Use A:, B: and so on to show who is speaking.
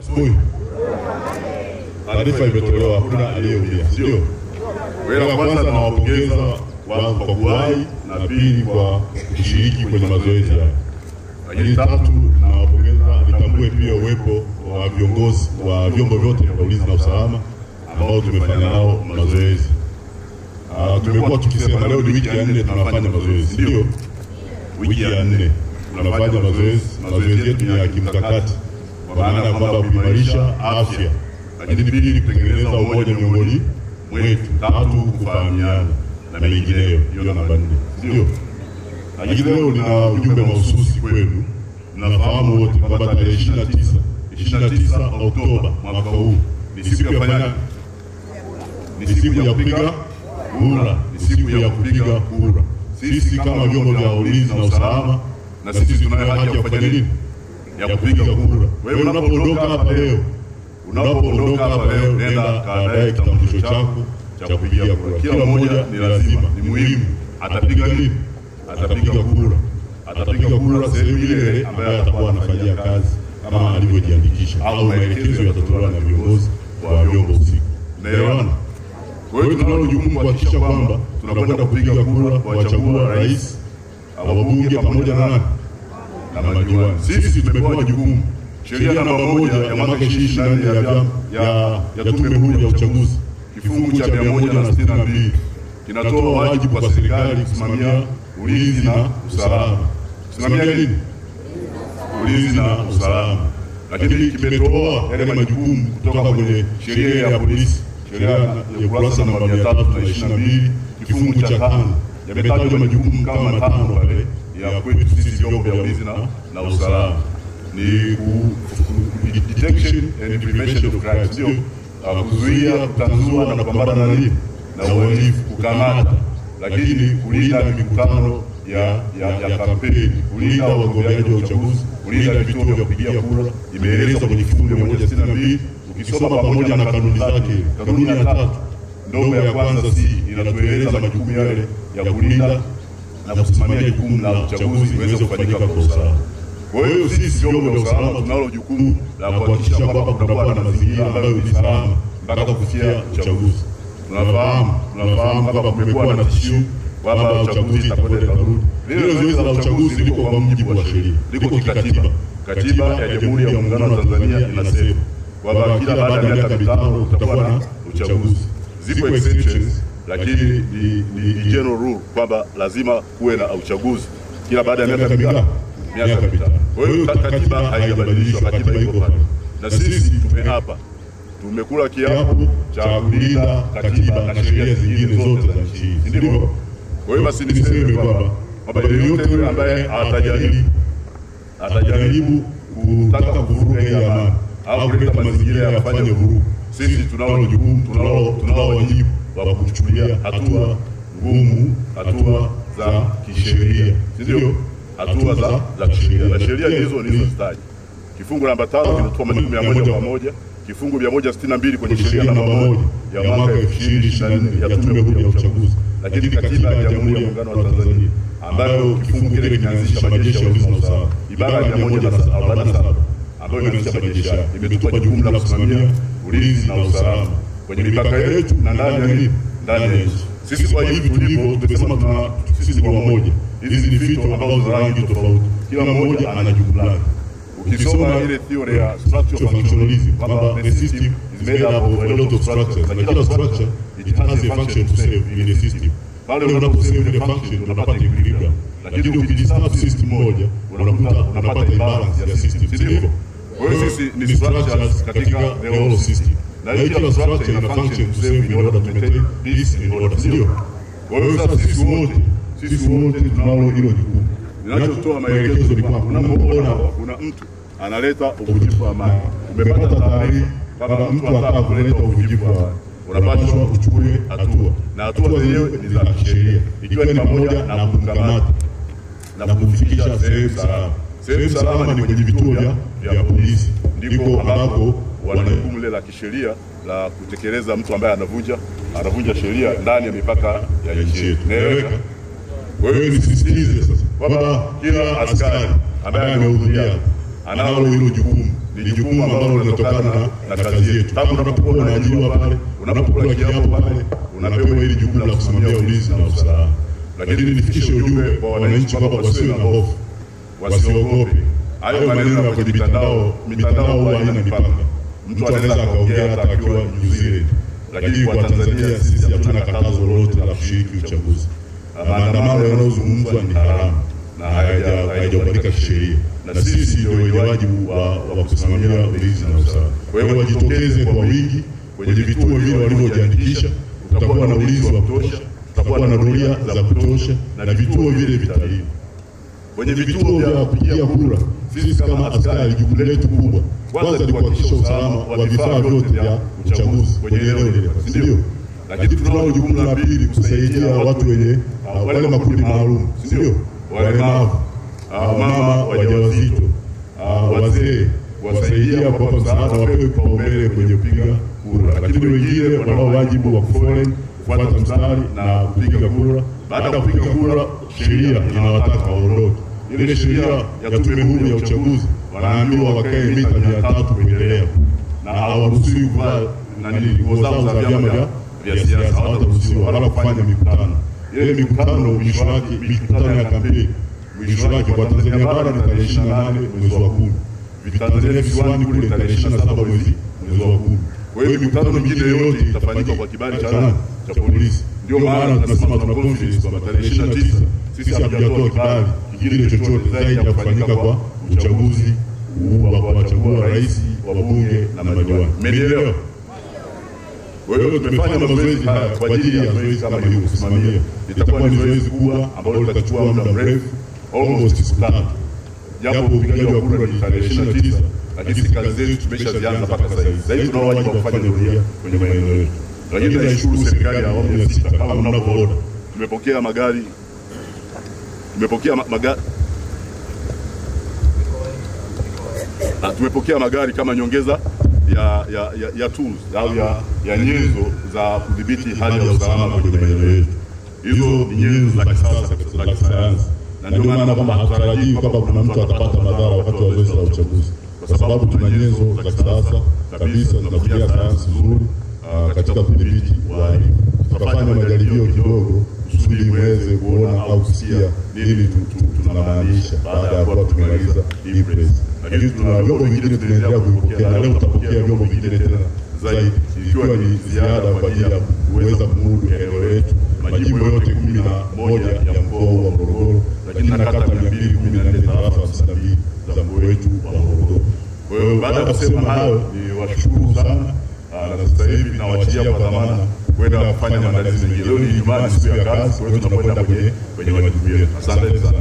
A: Sipui. Taarifa imetolewa, hakuna aliyeumia, sio? Kwa kwanza nawapongeza kwa kuwahi, na pili kwa kushiriki kwenye mazoezi haya. Lakini tatu, nawapongeza, nitambue pia uwepo wa viongozi wa vyombo vyote vya ulinzi na usalama ambao tumefanya nao mazoezi. Tumekuwa tukisema leo ni wiki ya 4 tunafanya mazoezi, ndio? Wiki ya 4 tunafanya mazoezi. Mazoezi yetu ni ya kimkakati, kwa maana kwamba kuimarisha afya, lakini pili kutengeneza umoja miongoni mwetu, tatu kufahamiana na mengineyo. Hiyo namba 4, ndio? Lakini leo nina ujumbe mahususi kwenu. Mnafahamu wote kwamba tarehe 29 Oktoba mwaka huu ni siku ya kufanya, ni siku ya kupiga kura, ni siku ya kupiga kura. Sisi kama vyombo vya ulinzi na usalama, na sisi tunayo haki ya kufanya nini? Ya kupiga kura. Wewe unapoondoka hapa leo, nenda kaandae kitambulisho chako cha kupiga kura. Kila mmoja ni lazima, ni muhimu, atapiga nini? Atapiga kura. Atapiga kura sehemu ile ambayo atakuwa anafanyia kazi kama alivyojiandikisha, au maelekezo yatatolewa na viongozi wa vyombo husika. Unaelewana? Kwa hiyo tunalo jukumu kuhakikisha kwamba tunakwenda kupiga kura kuwachagua rais, wabunge pamoja na madiwani. Sisi tumepewa jukumu. Sheria namba 1 ya mwaka 2024 ya Tume Huru ya Uchaguzi, kifungu cha 162 kinatoa wajibu kwa serikali kusimamia ulinzi na usalama. Kusimamia nini? Ulinzi na usalama. Lakini kimetoa yale majukumu kutoka kwenye sheria ya polisi, sheria ya ukurasa namba 322 kifungu cha 5. Yametajwa majukumu kama 5 pale ya kwetu sisi vyombo vya ulinzi na usalama. Ni detection and prevention of crimes, ndio? Kuzuia, kutanzua na kupambana na uhalifu, kukamata, lakini kulinda mikutano ya kampeni, kulinda wagombeaji wa uchaguzi, kulinda vituo vya kupigia kura. Imeelezwa kwenye kifungu 162. Ukisoma pamoja na kanuni zake, kanuni ya 3 ndogo ya kwanza inatueleza majukumu yale ya kulinda na kusimamia jukumu la uchaguzi iweze kufanyika kwa usalama. Kwa hiyo sisi vyombo vya usalama tunalo jukumu la kuhakikisha kwamba kunakuwa na mazingira ambayo ni salama mpaka kufikia uchaguzi. Tunafahamu kwamba kumekuwa na tishio kwamba uchaguzi itakwenda kurudi. Lile zoezi la uchaguzi liko kwa mujibu wa sheria, liko kikatiba. Katiba ya Jamhuri ya Muungano wa Tanzania inasema kwamba kila baada ya miaka 5 kutakuwa na uchaguzi. Zipo exceptions, lakini ni general rule kwamba lazima kuwe na uchaguzi kila baada ya miaka 5. Kwa hiyo katiba haijabadilishwa, katiba iko pale. Na sisi tumeapa, tumekula kiapo cha kulinda katiba na sheria zingine zote za nchi, ndio? Kwa hiyo basi niseme kwamba yeyote yule ambaye atajaribu kutaka kuvuruga hii amani au kuleta mazingira ya kufanya vurugu, sisi tunao jukumu, tunao wajibu wa kuchukulia hatua ngumu, hatua za kisheria, ndio? Hatua za kisheria. Na sheria hizo nilizotaja, kifungu namba 5 kinatoa majukumu ya moja kwa moja, kifungu 162 kwenye sheria namba 1 ya mwaka 2024 ya Tume Huru ya Uchaguzi, lakini katiba ya Jamhuri ya Muungano wa Tanzania ambayo kifungu kile kinaanzisha majeshi ya ulinzi na usalama, ibara ya 147 ambayo inaanzisha majeshi imetupa jukumu la kusimamia ulinzi na usalama kwenye mipaka yetu na ndani ya nchi. Sisi kwa hivi tulivyo tumesema sisi ni wamoja. Hizi ni vitu ambazo za rangi tofauti, kila mmoja ana jukumu lake. Ukisoma ile theory ya structure functionalism, kwamba the system is made up of a lot of structures, and kila structure it has a function to serve in the system. Pale unaposema ile function unapata equilibrium, lakini ukidisturb system moja unapata imbalance ya system, sivyo? Kwa hiyo sisi ni structures katika the whole system, na kila structure ina function to serve in order to maintain peace in order, sivyo? Kwa hiyo sasa sisi wote tunalo hilo jukumu. Ninachotoa maelekezo ni kwamba unapoona kuna mtu analeta uvunjifu wa amani, umepata taarifa kwamba mtu anataka kuleta uvunjifu wa amani, unapaswa uchukue hatua, na hatua zenyewe ni za kisheria, ikiwa ni pamoja na kumkamata na kumfikisha sehemu salama. Sehemu salama ni kwenye vituo vya polisi, ndiko ambako wana jukumu la kisheria la kutekeleza mtu ambaye anavunja sheria ndani ya mipaka ya nchi yetu. Naeleweka? Kwa hiyo nisisitize sasa kwamba kila askari ambaye amehudhuria analo hilo jukumu. Ni jukumu ambalo linatokana na kazi yetu. Kama unapokuwa unaajiriwa pale, unapokula kiapo pale, unapewa hili jukumu la kusimamia ulinzi na usalama. Lakini nifikishe ujumbe kwa wananchi kwamba wasiwe na hofu, wasiogope. Hayo maneno ya kwenye mitandao huwa haina mipaka. Mtu anaweza akaongea hata akiwa New Zealand. Lakini kwa Tanzania sisi hatuna katazo lolote la kushiriki uchaguzi. Maandamano yanayozungumzwa ni haramu na hayajakubalika kisheria. Na sisi ndio wenye wajibu wa kusimamia ulinzi na usalama. Kwa hiyo wajitokeze kwa wingi kwenye vituo vile walivyojiandikisha. Tutakuwa na ulinzi wa kutosha, tutakuwa na doria za kutosha na vituo vile vitalii. Kwenye vituo vya kupigia kura, sisi kama askari jukumu letu kubwa kwanza ni kuhakikisha usalama wa vifaa vyote vya uchaguzi kwenye eneo lile, ndio. Lakini tunao jukumu la pili kusaidia watu wenye wale makundi maalum, ndio. Walemavu, mama wajawazito, wazee, wasaidia kwa msaada, wapewe kipaumbele kwenye kupiga kura. Lakini wengine wanao wajibu wa kufuata mstari na kupiga kura. Baada ya kupiga kura, sheria inawataka waondoke. Ile sheria ya Tume Huru ya Uchaguzi wanaambiwa wakae mita 300 kuendelea, na hawaruhusiwi kuvaa nguo zao za vyama vya siasa, hawataruhusiwa wala kufanya mikutano. Ile mikutano mwisho wake, mikutano ya kampeni mwisho wake kwa Tanzania bara ni tarehe 28 mwezi wa 10. Tanzania visiwani kule tarehe 27 mwezi wa 10. Kwa hiyo mikutano mingine yote itafanyika kwa kibali cha polisi. Ndio maana tunasema tuna confidence kwamba tarehe 29 sisi hatujatoa kibali kingine chochote zaidi ya kufanyika kwa uchaguzi wa kuwachagua rais, wabunge na madiwani. Mmenielewa? Kwa hiyo tumefanya mazoezi haya kwa ajili ya zoezi kama hili kusimamia. Itakuwa ni zoezi kubwa ambalo litachukua muda mrefu, almost siku 3. Japo upigaji wa kura ni tarehe 29, lakini kazi zetu tumeshazianza mpaka sasa hivi. Sasa hivi tunao wajibu wa kufanya doria kwenye maeneo yetu. Lakini naishukuru serikali ya awamu ya 6 kama mnavyoona. Tumepokea magari kama nyongeza ya tools au ya nyenzo za kudhibiti hali ya usalama kwenye maeneo yetu. Hizo ni nyenzo za kisasa za kisayansi. Na ndio maana kwamba hatarajii kwamba kuna mtu atapata madhara wakati wa zoezi la uchaguzi. Kwa sababu tuna nyenzo za kisasa kabisa zinatumia sayansi nzuri katika kudhibiti uhalifu. Tutafanya majaribio kidogo kusudi muweze kuona au kusikia nini tunamaanisha baada ya kuwa tumemaliza hii press. Lakini tuna vyombo vingine tunaendelea kupokea, na leo tutapokea vyombo vingine tena zaidi, ikiwa ni ziada kwa ajili ya kuweza kumudu eneo letu, majimbo yote 11 ya mkoa wa Morogoro, lakini na kata 214 tarafa 52 za mkoa wetu wa Morogoro. Kwa hiyo baada ya kusema hayo, ni washukuru sana, na sasa hivi nawaachia kwa dhamana kwenda kufanya maandalizi mengine. Leo ni Ijumaa, siku ya kazi, kwa hiyo tunakwenda kwenye majukumu yetu. Asante sana.